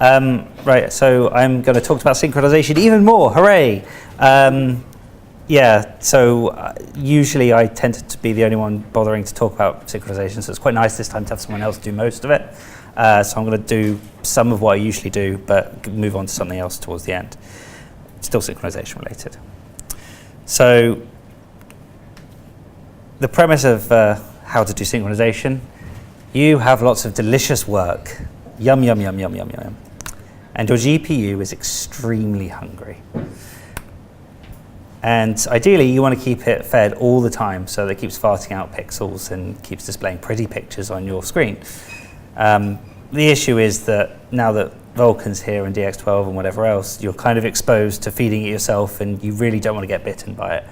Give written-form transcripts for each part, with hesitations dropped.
Right, so I'm going to talk about synchronization even more. Hooray! Yeah, so usually I tend to be the only one bothering to talk about synchronization, so it's quite nice this time to have someone else do most of it. So I'm going to do some of what I usually do, but move on to something else towards the end. Still synchronization related. So the premise of how to do synchronization, you have lots of delicious work. Yum, yum, yum, yum, yum, yum. And your GPU is extremely hungry. And ideally, you want to keep it fed all the time so that it keeps farting out pixels and keeps displaying pretty pictures on your screen. The issue is that now that Vulkan's here and DX12 and whatever else, you're kind of exposed to feeding it yourself, and you really don't want to get bitten by it.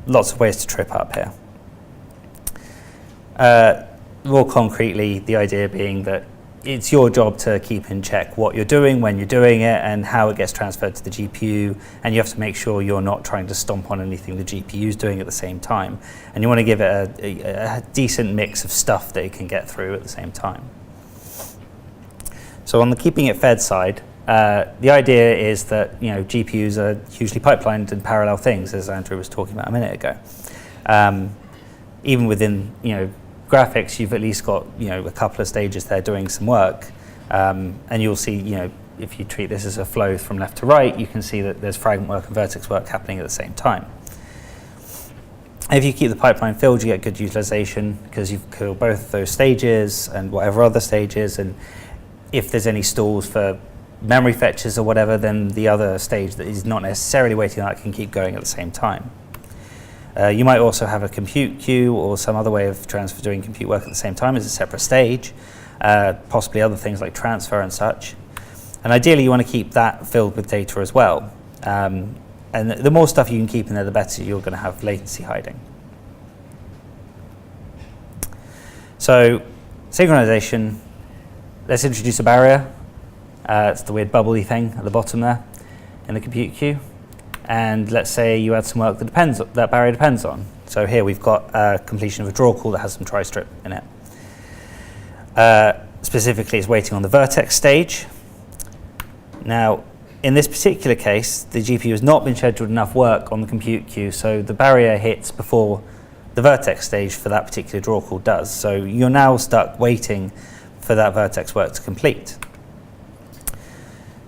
Lots of ways to trip up here. More concretely, the idea being that it's your job to keep in check what you're doing, when you're doing it, and how it gets transferred to the GPU, and you have to make sure you're not trying to stomp on anything the GPU is doing at the same time. And you want to give it a decent mix of stuff that it can get through at the same time. So on the keeping it fed side, the idea is that GPUs are hugely pipelined and parallel things, as Andrew was talking about a minute ago. Even within graphics, you've at least got a couple of stages there doing some work, and you'll see if you treat this as a flow from left to right, you can see that there's fragment work and vertex work happening at the same time. If you keep the pipeline filled, you get good utilization because you've killed both those stages and whatever other stages, and if there's any stalls for memory fetches or whatever, then the other stage that is not necessarily waiting on that can keep going at the same time. You might also have a compute queue or some other way of doing compute work at the same time as a separate stage, possibly other things like transfer and such. And ideally, you want to keep that filled with data as well. And the more stuff you can keep in there, the better you're going to have latency hiding. So synchronization, let's introduce a barrier. It's the weird bubbly thing at the bottom there in the compute queue. And let's say you add some work that barrier depends on. So here we've got completion of a draw call that has some tri-strip in it. Specifically, it's waiting on the vertex stage. Now, in this particular case, the GPU has not been scheduled enough work on the compute queue, so the barrier hits before the vertex stage for that particular draw call does. So you're now stuck waiting for that vertex work to complete.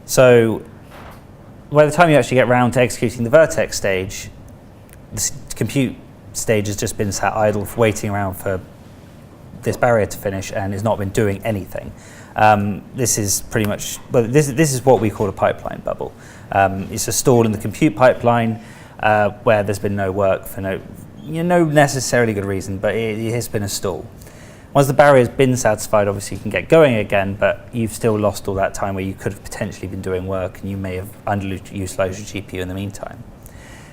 So by the time you actually get round to executing the vertex stage, the compute stage has just been sat idle, waiting around for this barrier to finish, and has not been doing anything. This is pretty much, well, this is what we call a pipeline bubble. It's a stall in the compute pipeline where there's been no work for no necessarily good reason, but it has been a stall. Once the barrier's been satisfied, obviously you can get going again, but you've still lost all that time where you could have potentially been doing work, and you may have underutilized your GPU in the meantime.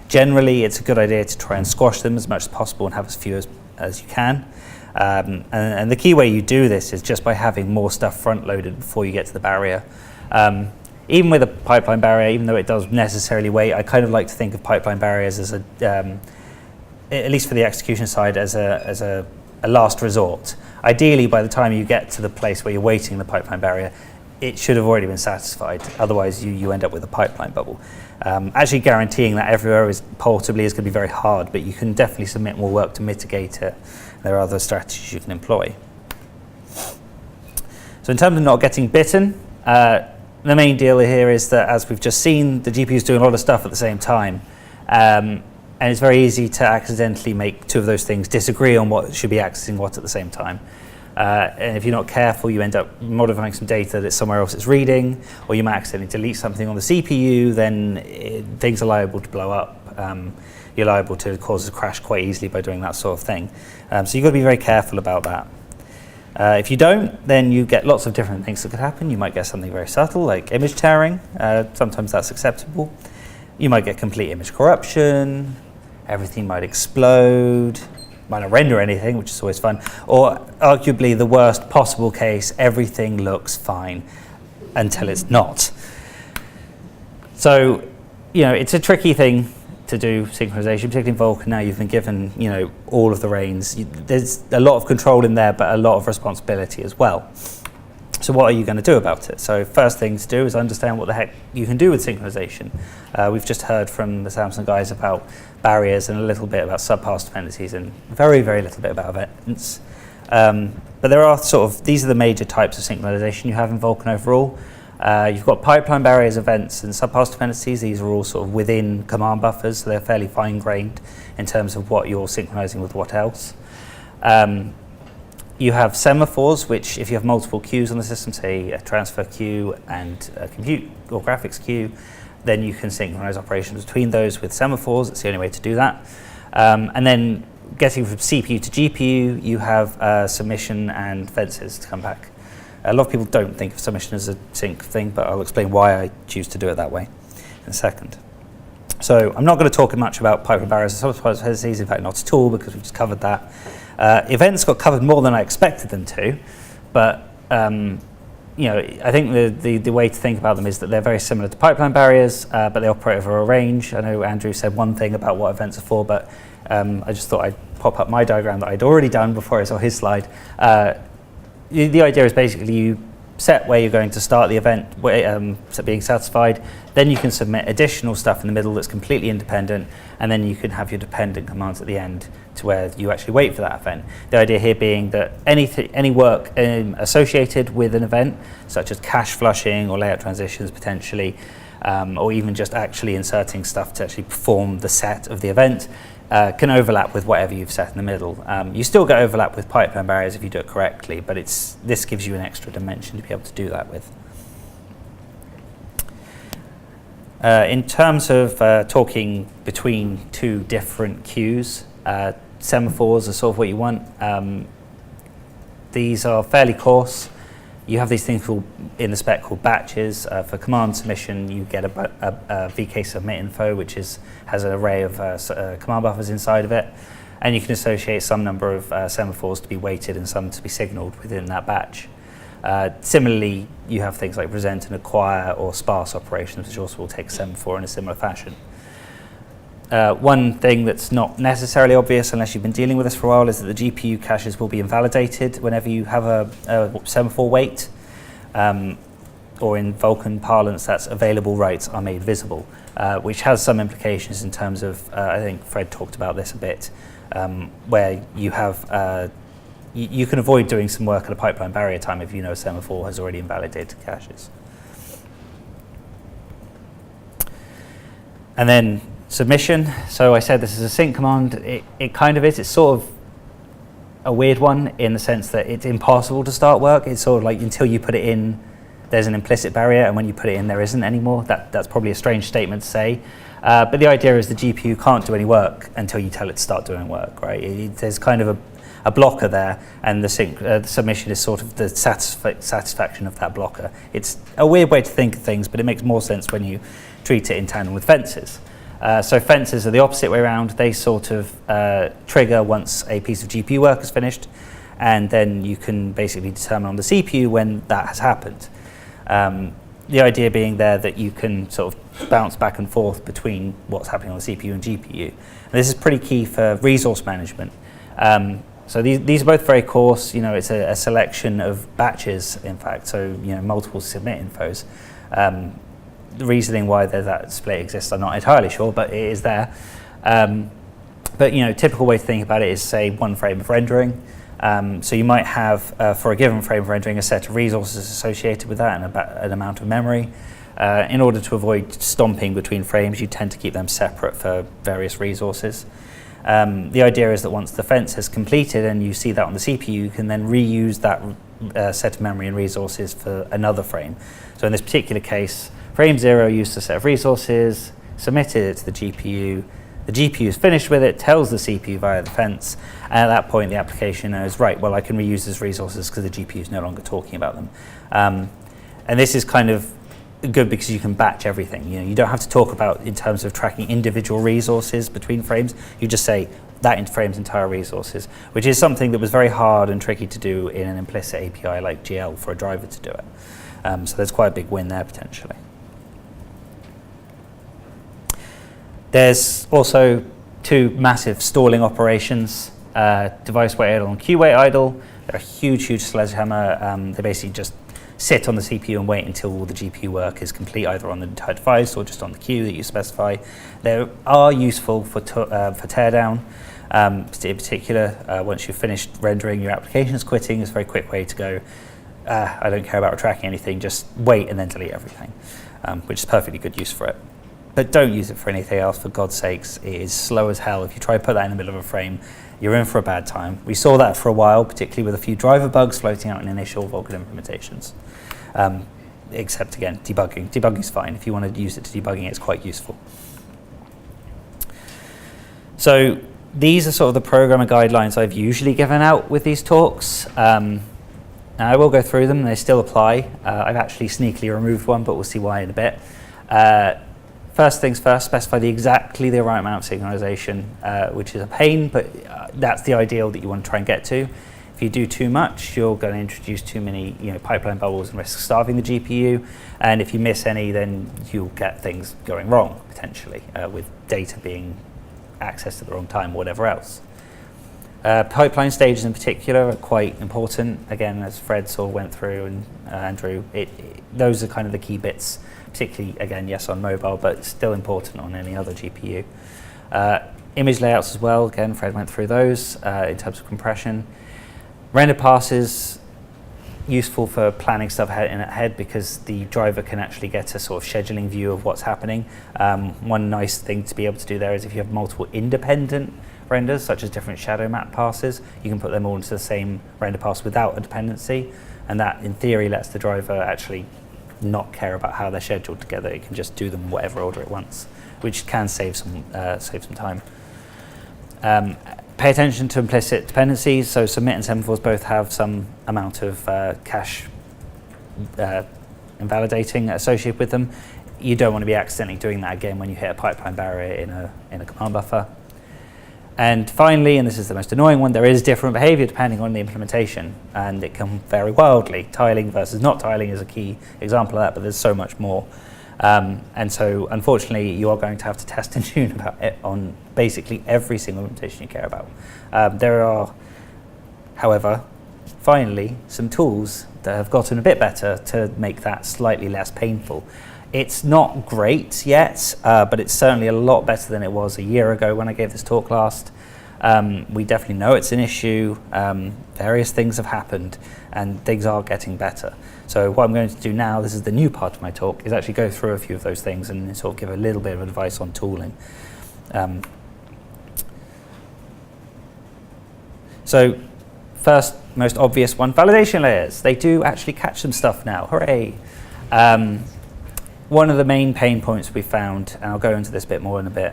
Generally, it's a good idea to try and squash them as much as possible and have as few as you can. And the key way you do this is just by having more stuff front-loaded before you get to the barrier. Even with a pipeline barrier, even though it does necessarily wait, I kind of like to think of pipeline barriers as at least for the execution side, as a last resort. Ideally, by the time you get to the place where you're waiting the pipeline barrier, it should have already been satisfied. Otherwise, you end up with a pipeline bubble. Actually guaranteeing that everywhere portably is going to be very hard, but you can definitely submit more work to mitigate it. There are other strategies you can employ. So in terms of not getting bitten, the main deal here is that, as we've just seen, the GPU is doing a lot of stuff at the same time. And it's very easy to accidentally make two of those things disagree on what should be accessing what at the same time. And if you're not careful, you end up modifying some data that somewhere else is reading, or you might accidentally delete something on the CPU, then things are liable to blow up. You're liable to cause a crash quite easily by doing that sort of thing. So you've got to be very careful about that. If you don't, then you get lots of different things that could happen. You might get something very subtle, like image tearing. Sometimes that's acceptable. You might get complete image corruption. Everything might explode. Might not render anything, which is always fun. Or arguably the worst possible case, everything looks fine until it's not. So, it's a tricky thing to do synchronization, particularly in Vulkan. Now you've been given, all of the reins. There's a lot of control in there, but a lot of responsibility as well. So what are you going to do about it? So first thing to do is understand what the heck you can do with synchronization. We've just heard from the Samsung guys about barriers and a little bit about subpass dependencies and very, very little bit about events. But there are these are the major types of synchronization you have in Vulkan overall. You've got pipeline barriers, events, and subpass dependencies. These are all sort of within command buffers, so they're fairly fine-grained in terms of what you're synchronizing with what else. You have semaphores, which if you have multiple queues on the system, say a transfer queue and a compute or graphics queue, then you can synchronize operations between those with semaphores. It's the only way to do that. And then getting from CPU to GPU, you have submission and fences to come back. A lot of people don't think of submission as a sync thing, but I'll explain why I choose to do it that way in a second. So I'm not going to talk much about pipeline barriers and subpass dependencies, in fact not at all, because we've just covered that. Events got covered more than I expected them to, but I think the way to think about them is that they're very similar to pipeline barriers, but they operate over a range. I know Andrew said one thing about what events are for, but I just thought I'd pop up my diagram that I'd already done before I saw his slide. The idea is basically you set where you're going to start the event, being satisfied, then you can submit additional stuff in the middle that's completely independent, and then you can have your dependent commands at the end to where you actually wait for that event. The idea here being that any work associated with an event, such as cache flushing or layout transitions potentially, or even just actually inserting stuff to actually perform the set of the event, can overlap with whatever you've set in the middle. You still get overlap with pipeline barriers if you do it correctly, but this gives you an extra dimension to be able to do that with. In terms of talking between two different queues, semaphores are sort of what you want. These are fairly coarse. You have these things in the spec called batches. For command submission, you get a VK submit info, which has an array of command buffers inside of it. And you can associate some number of semaphores to be weighted and some to be signaled within that batch. Similarly, you have things like present and acquire or sparse operations, which also will take a semaphore in a similar fashion. One thing that's not necessarily obvious unless you've been dealing with this for a while is that the GPU caches will be invalidated whenever you have a semaphore wait, or in Vulkan parlance, that's available writes are made visible, which has some implications in terms of, I think Fred talked about this a bit, where you have, you can avoid doing some work at a pipeline barrier time if you know a semaphore has already invalidated caches. And then submission. So I said this is a sync command. It kind of is. It's sort of a weird one in the sense that it's impossible to start work. It's sort of like until you put it in, there's an implicit barrier, and when you put it in, there isn't anymore. That's probably a strange statement to say. But the idea is the GPU can't do any work until you tell it to start doing work, right? There's kind of a blocker there, and the submission is sort of the satisfaction of that blocker. It's a weird way to think of things, but it makes more sense when you treat it in tandem with fences. So fences are the opposite way around. They sort of trigger once a piece of GPU work is finished, and then you can basically determine on the CPU when that has happened. The idea being there that you can sort of bounce back and forth between what's happening on the CPU and GPU. And this is pretty key for resource management. So these are both very coarse. It's a selection of batches, in fact, so multiple submit infos. The reasoning why that split exists, I'm not entirely sure, but it is there. But typical way to think about it is, say, one frame of rendering. So you might have, for a given frame of rendering, a set of resources associated with that and an amount of memory. In order to avoid stomping between frames, you tend to keep them separate for various resources. The idea is that once the fence has completed and you see that on the CPU, you can then reuse that set of memory and resources for another frame. So in this particular case, frame 0 used a set of resources, submitted it to the GPU is finished with it, tells the CPU via the fence, and at that point the application knows, right, well, I can reuse those resources because the GPU is no longer talking about them. And this is kind of good because you can batch everything. You don't have to talk about in terms of tracking individual resources between frames. You just say that frame's entire resources, which is something that was very hard and tricky to do in an implicit API like GL for a driver to do it. So there's quite a big win there potentially. There's also two massive stalling operations, device wait idle and queue wait idle. They're a huge sledgehammer. They basically just sit on the CPU and wait until all the GPU work is complete, either on the entire device or just on the queue that you specify. They are useful for teardown. In particular, once you've finished rendering, your application is quitting. It's a very quick way to go, I don't care about tracking anything, just wait and then delete everything, which is perfectly good use for it. But don't use it for anything else, for God's sakes. It is slow as hell. If you try to put that in the middle of a frame, you're in for a bad time. We saw that for a while, particularly with a few driver bugs floating out in initial Vulkan implementations. Except, again, debugging. Debugging's fine. If you want to use it to debugging, it's quite useful. So these are sort of the programmer guidelines I've usually given out with these talks. Now I will go through them, and they still apply. I've actually sneakily removed one, but we'll see why in a bit. First things first, specify exactly the right amount of synchronization, which is a pain, but that's the ideal that you want to try and get to. If you do too much, you're going to introduce too many pipeline bubbles and risk starving the GPU. And if you miss any, then you'll get things going wrong, potentially, with data being accessed at the wrong time or whatever else. Pipeline stages in particular are quite important. Again, as Fred sort of went through, and Andrew, those are kind of the key bits, particularly, again, yes, on mobile, but still important on any other GPU. Image layouts as well, again, Fred went through those in terms of compression. Render passes, useful for planning stuff ahead because the driver can actually get a sort of scheduling view of what's happening. One nice thing to be able to do there is if you have multiple independent renders, such as different shadow map passes, you can put them all into the same render pass without a dependency, and that, in theory, lets the driver actually not care about how they're scheduled together. It can just do them in whatever order it wants, which can save some time. Pay attention to implicit dependencies. So submit and Semaphores both have some amount of cache invalidating associated with them. You don't want to be accidentally doing that again when you hit a pipeline barrier in a command buffer. And finally, and this is the most annoying one, there is different behavior depending on the implementation, and it can vary wildly. Tiling versus not tiling is a key example of that, but there's so much more. And so, unfortunately, you are going to have to test and tune about it on basically every single implementation you care about. There are, however, finally, some tools that have gotten a bit better to make that slightly less painful. It's not great yet, but it's certainly a lot better than it was a year ago when I gave this talk last. We definitely know it's an issue. Various things have happened, and things are getting better. So what I'm going to do now, this is the new part of my talk, is actually go through a few of those things and sort of give a little bit of advice on tooling. So first, most obvious one, validation layers. They do actually catch some stuff now, hooray. One of the main pain points we found, and I'll go into this a bit more in a bit,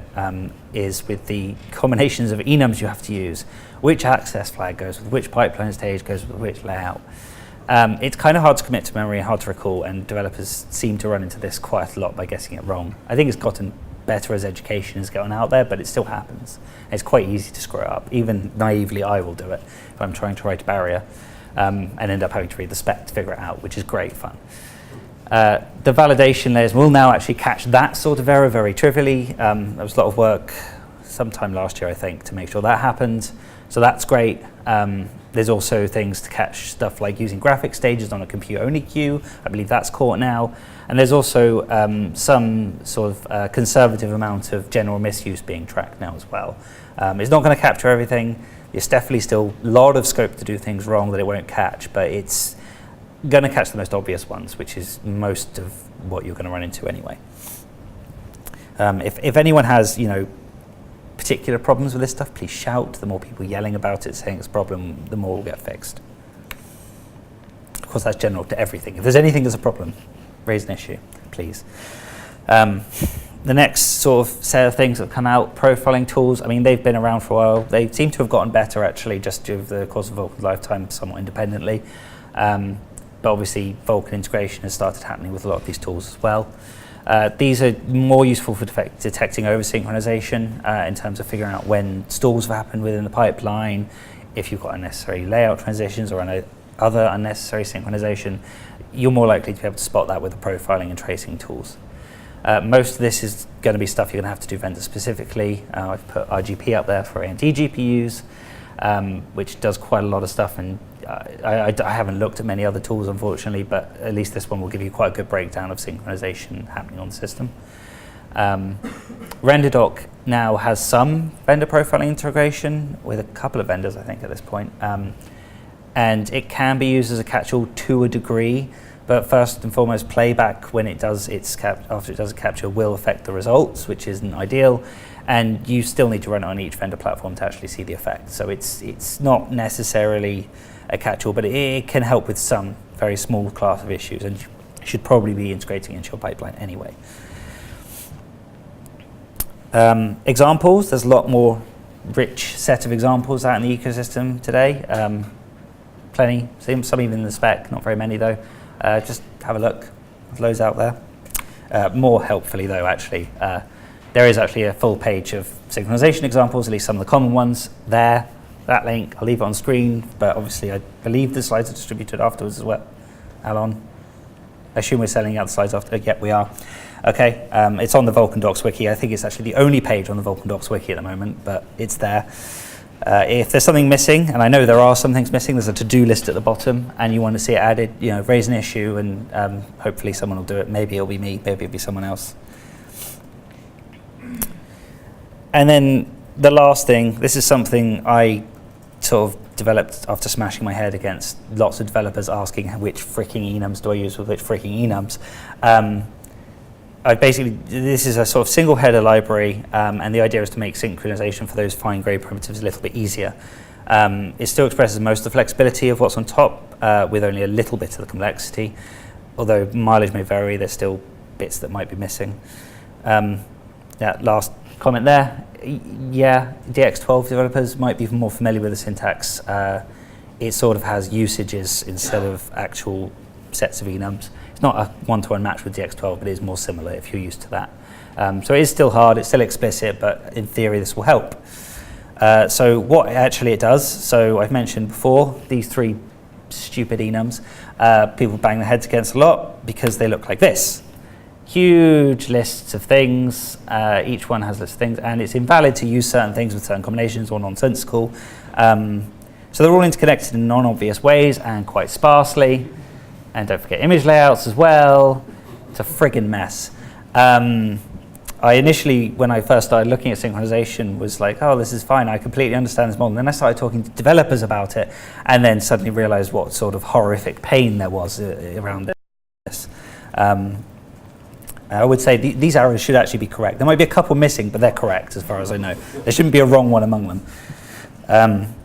is with the combinations of enums you have to use. Which access flag goes with which pipeline stage goes with which layout. It's kind of hard to commit to memory and hard to recall, and developers seem to run into this quite a lot by getting it wrong. I think it's gotten better as education has gotten out there, but it still happens. It's quite easy to screw it up. Even naively, I will do it if I'm trying to write a barrier and end up having to read the spec to figure it out, which is great fun. The validation layers will now actually catch that sort of error very trivially. There was a lot of work sometime last year, I think, to make sure that happened. So that's great. There's also things to catch stuff like using graphic stages on a compute-only queue. I believe that's caught now. And there's also some sort of conservative amount of general misuse being tracked now as well. It's not going to capture everything. There's definitely still a lot of scope to do things wrong that it won't catch, but it's going to catch the most obvious ones, which is most of what you're going to run into anyway. If anyone has, particular problems with this stuff, please shout. The more people yelling about it, saying it's a problem, the more will get fixed. Of course, that's general to everything. If there's anything that's a problem, raise an issue, please. The next sort of set of things that have come out, profiling tools. I mean, they've been around for a while. They seem to have gotten better, actually, just over the course of Vulkan's lifetime, somewhat independently. But obviously, Vulkan integration has started happening with a lot of these tools as well. These are more useful for detecting over-synchronization in terms of figuring out when stalls have happened within the pipeline, if you've got unnecessary layout transitions or other unnecessary synchronization. You're more likely to be able to spot that with the profiling and tracing tools. Most of this is going to be stuff you're going to have to do vendor-specifically. I've put RGP up there for AMD GPUs, which does quite a lot of stuff, and I haven't looked at many other tools, unfortunately, but at least this one will give you quite a good breakdown of synchronization happening on the system. RenderDoc now has some vendor profiling integration with a couple of vendors, I think, at this point. And it can be used as a catch-all to a degree, but first and foremost, playback when it does after it does a capture will affect the results, which isn't ideal. And you still need to run it on each vendor platform to actually see the effect. So it's not necessarily a catch-all, but it can help with some very small class of issues, and you should probably be integrating into your pipeline anyway. Examples, there's a lot more rich set of examples out in the ecosystem today. Plenty, some even in the spec, not very many though. Just have a look, there's loads out there. More helpfully though, actually, there is actually a full page of synchronization examples, at least some of the common ones there. That link, I'll leave it on screen, but obviously I believe the slides are distributed afterwards as well. Alon, I assume we're selling out the slides after, yep, we are. Okay, it's on the Vulkan Docs wiki. I think it's actually the only page on the Vulkan Docs wiki at the moment, but it's there. If there's something missing, and I know there are some things missing, there's a to-do list at the bottom, and you want to see it added, raise an issue, and hopefully someone will do it. Maybe it'll be me, maybe it'll be someone else. And then the last thing, this is something I sort of developed after smashing my head against lots of developers asking which freaking enums do I use with which freaking enums. This is a sort of single header library, and the idea is to make synchronization for those fine-grained primitives a little bit easier. It still expresses most of the flexibility of what's on top, with only a little bit of the complexity. Although mileage may vary, there's still bits that might be missing. Last comment there. Yeah, DX12 developers might be more familiar with the syntax. It sort of has usages instead of actual sets of enums. It's not a one-to-one match with DX12, but it is more similar if you're used to that. So it is still hard, it's still explicit, but in theory this will help. So what actually it does, so I've mentioned before, these three stupid enums, people bang their heads against a lot because they look like this. Huge lists of things, each one has lists of things, and it's invalid to use certain things with certain combinations or nonsensical. So they're all interconnected in non-obvious ways and quite sparsely. And don't forget image layouts as well. It's a friggin' mess. I initially, when I first started looking at synchronization, was like, oh, this is fine, I completely understand this model. And then I started talking to developers about it, and then suddenly realized what sort of horrific pain there was around this. I would say these arrows should actually be correct. There might be a couple missing, but they're correct as far as I know. There shouldn't be a wrong one among them.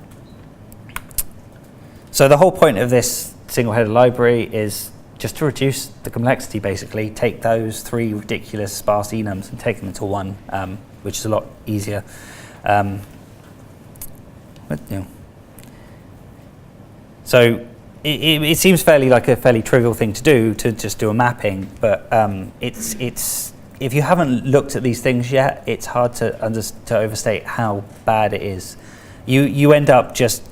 So the whole point of this single-headed library is just to reduce the complexity, basically. Take those three ridiculous sparse enums and take them into one, which is a lot easier. So it seems like a fairly trivial thing to do, to just do a mapping, but it's if you haven't looked at these things yet, it's hard to overstate how bad it is. You end up just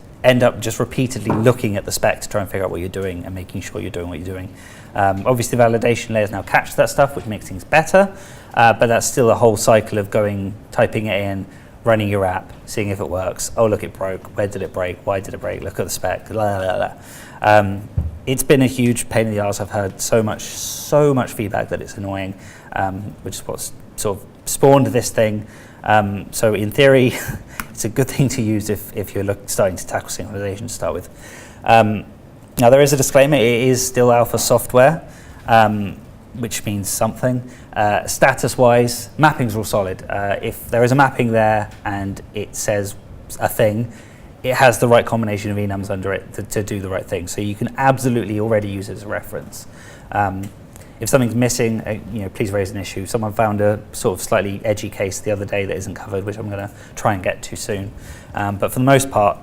repeatedly looking at the spec to try and figure out what you're doing and making sure you're doing what you're doing. Obviously, the validation layers now catch that stuff, which makes things better, but that's still a whole cycle of typing it in, running your app, seeing if it works. Oh, look, it broke. Where did it break? Why did it break? Look at the spec. Blah, blah, blah. It's been a huge pain in the arse. I've heard so much feedback that it's annoying, which is what's sort of spawned this thing. So in theory, it's a good thing to use if you're starting to tackle synchronization to start with. Now there is a disclaimer, it is still alpha software, which means something. Status-wise, mappings are all solid. If there is a mapping there and it says a thing, it has the right combination of enums under it to do the right thing. So you can absolutely already use it as a reference. If something's missing, please raise an issue. Someone found a sort of slightly edgy case the other day that isn't covered, which I'm going to try and get to soon. But for the most part,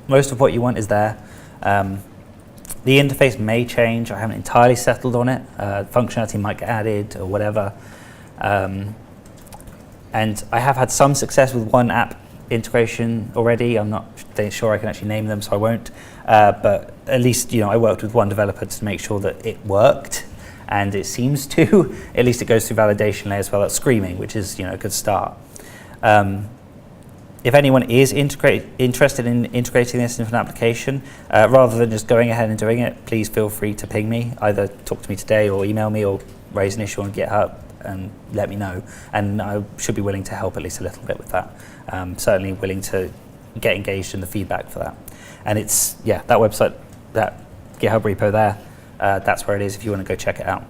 most of what you want is there. The interface may change. I haven't entirely settled on it. Functionality might get added or whatever. And I have had some success with one app integration already. I'm not sure I can actually name them, so I won't. But at least I worked with one developer to make sure that it worked. And it seems to, at least it goes through validation layers. Well, that's screaming, which is a good start. if anyone is interested in integrating this into an application, rather than just going ahead and doing it, please feel free to ping me. Either talk to me today or email me or raise an issue on GitHub and let me know. And I should be willing to help at least a little bit with that. Certainly willing to get engaged in the feedback for that. And it's, that website, that GitHub repo there, that's where it is if you want to go check it out.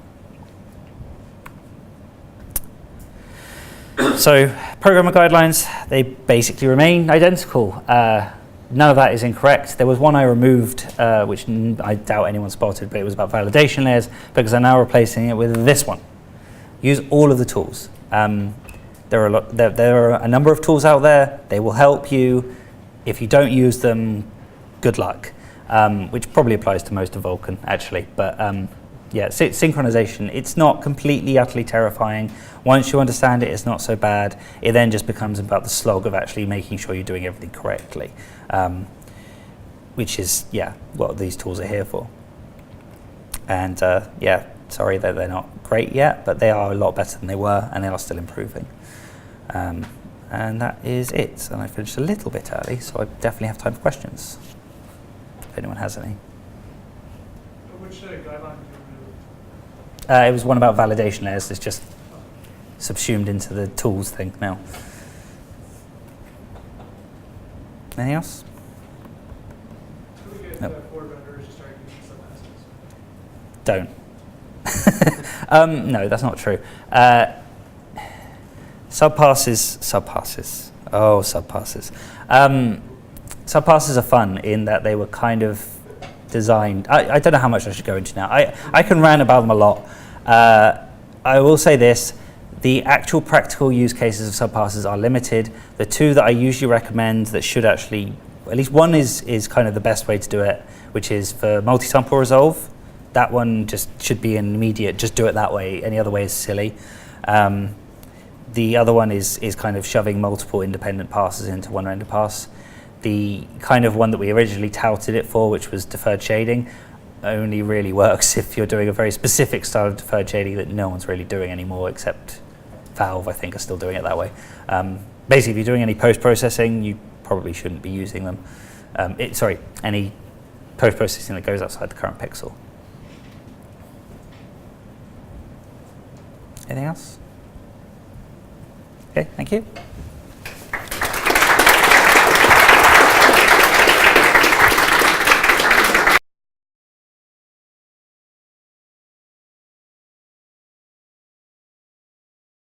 So programmer guidelines, they basically remain identical. None of that is incorrect. There was one I removed, which I doubt anyone spotted, but it was about validation layers, because I'm now replacing it with this one. Use all of the tools. There are a number of tools out there. They will help you. If you don't use them, good luck, which probably applies to most of Vulkan, actually. But synchronization, it's not completely, utterly terrifying. Once you understand it, it's not so bad. It then just becomes about the slog of actually making sure you're doing everything correctly, which is, what these tools are here for. And sorry that they're not great yet, but they are a lot better than they were, and they are still improving. And that is it. And I finished a little bit early, so I definitely have time for questions, if anyone has any. Which guideline did you remove? It was one about validation layers. It's just subsumed into the tools thing now. Anything else? Should we get Nope. four vendors to start using submasses? Don't. No, that's not true. Subpasses. Oh, subpasses. Subpasses are fun in that they were kind of designed. I don't know how much I should go into now. I can rant about them a lot. I will say this. The actual practical use cases of subpasses are limited. The two that I usually recommend that should actually, at least one is kind of the best way to do it, which is for multi-sample resolve. That one just should be an immediate, just do it that way. Any other way is silly. The other one is kind of shoving multiple independent passes into one render pass. The kind of one that we originally touted it for, which was deferred shading, only really works if you're doing a very specific style of deferred shading that no one's really doing anymore, except Valve, I think, are still doing it that way. Basically, if you're doing any post-processing, you probably shouldn't be using them. Any post-processing that goes outside the current pixel. Anything else? Okay, thank you.